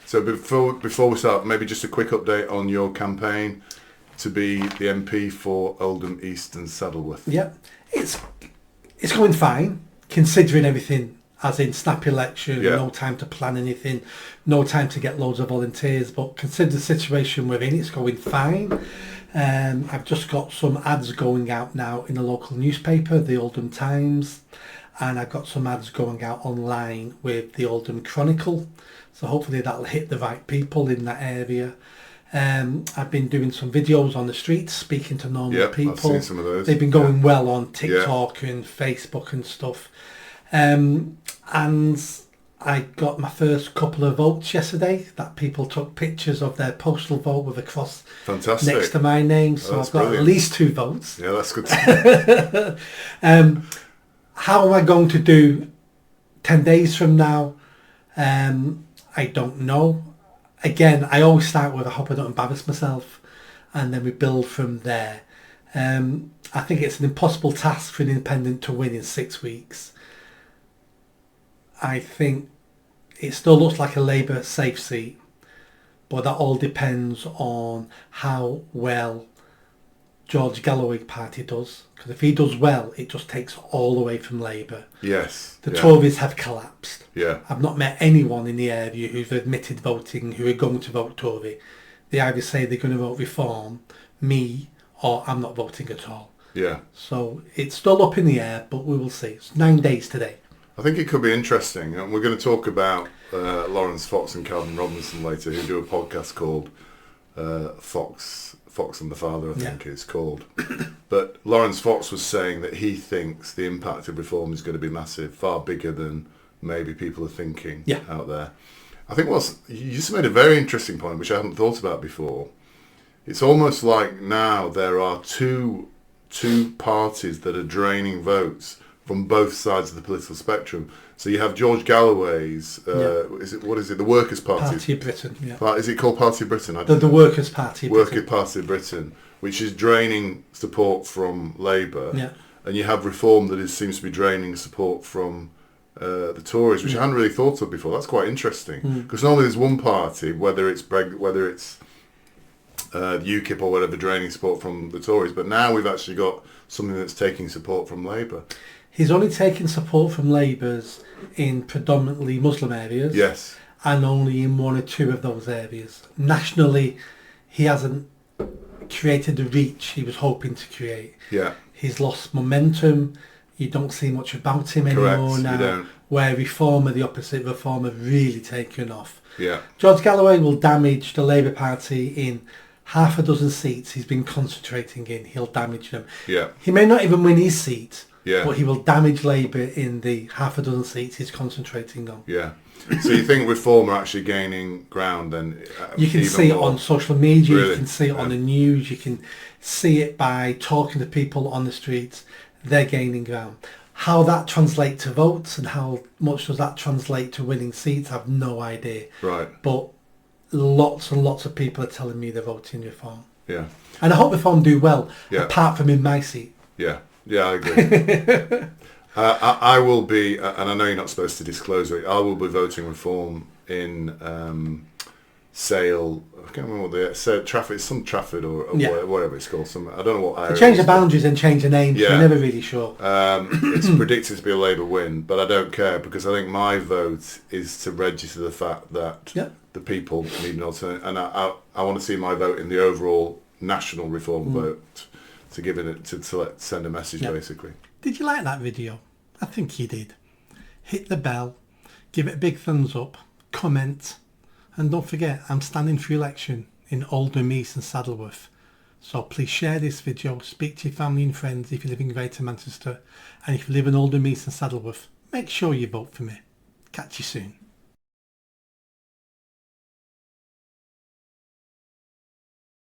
So before we start, maybe just a quick update on your campaign to be the MP for Oldham East and Saddleworth. Yep, it's going fine, considering everything, as in snap election, no time to plan anything, no time to get loads of volunteers, but consider the situation we're in, it's going fine. I've just got some ads going out now in the local newspaper, the Oldham Times, and I've got some ads going out online with the Oldham Chronicle, so hopefully that'll hit the right people in that area. I've been doing some videos on the streets, speaking to normal people. I've seen some of those. They've been going well on TikTok and Facebook and stuff. And I got my first couple of votes yesterday that people took pictures of their postal vote with a cross next to my name. So I've got brilliant. At least 2 votes. Yeah, that's good. How am I going to do 10 days from now? I don't know. Again, I always start with I hope I don't embarrass myself, and then we build from there. I think it's an impossible task for an independent to win in 6 weeks. I think it still looks like a Labour safe seat, but that all depends on how well George Galloway party does. Because if he does well, it just takes all away from Labour. Yes. The Tories have collapsed. Yeah. I've not met anyone in the area who's admitted voting who are going to vote Tory. They either say they're going to vote Reform, me, or I'm not voting at all. Yeah. So it's still up in the air, but we will see. It's 9 days today. I think it could be interesting, and we're going to talk about Lawrence Fox and Calvin Robinson later, who do a podcast called Fox and the Father, I think it's called. But Lawrence Fox was saying that he thinks the impact of reform is going to be massive, far bigger than maybe people are thinking out there. I think you just made a very interesting point, which I hadn't thought about before. It's almost like now there are two parties that are draining votes from both sides of the political spectrum. So you have George Galloway's, the Workers' Party? Party of Britain, yeah. Is it called Party of Britain? The Workers' Party of Workers' Britain. Party of Britain, which is draining support from Labour. Yeah. And you have Reform that seems to be draining support from the Tories, which I hadn't really thought of before. That's quite interesting. Because normally there's one party, whether it's UKIP or whatever, draining support from the Tories. But now we've actually got something that's taking support from Labour. He's only taken support from Labour's in predominantly Muslim areas. Yes. And only in 1 or 2 of those areas. Nationally, he hasn't created the reach he was hoping to create. Yeah. He's lost momentum. You don't see much about him anymore now. You don't. Where Reform, the opposite, Reform have really taken off. Yeah. George Galloway will damage the Labour Party in half a dozen seats he's been concentrating in. He'll damage them. Yeah. He may not even win his seat. Yeah. But he will damage Labour in the half a dozen seats he's concentrating on. Yeah. So you think Reform are actually gaining ground then? You can see it on social media, Really? You can see it on the news, you can see it by talking to people on the streets. They're gaining ground. How that translates to votes and how much does that translate to winning seats, I have no idea. Right. But lots and lots of people are telling me they're voting Reform. Yeah. And I hope Reform do well, apart from in my seat. Yeah. Yeah, I agree. I will be, and I know you're not supposed to disclose it, I will be voting Reform in Sale. I can't remember what Trafford, some Trafford or whatever it's called. I don't know what area. They change the boundaries and change the names. Yeah. We're never really sure. It's predicted to be a Labour win, but I don't care because I think my vote is to register the fact that the people need an alternative, and I want to see my vote in the overall national Reform vote. To give it to send a message, basically. Did you like that video? I think you did. Hit the bell, give it a big thumbs up, comment, and don't forget I'm standing for election in Oldham East and Saddleworth. So please share this video, speak to your family and friends if you live in Greater Manchester, and if you live in Oldham East and Saddleworth, make sure you vote for me. Catch you soon.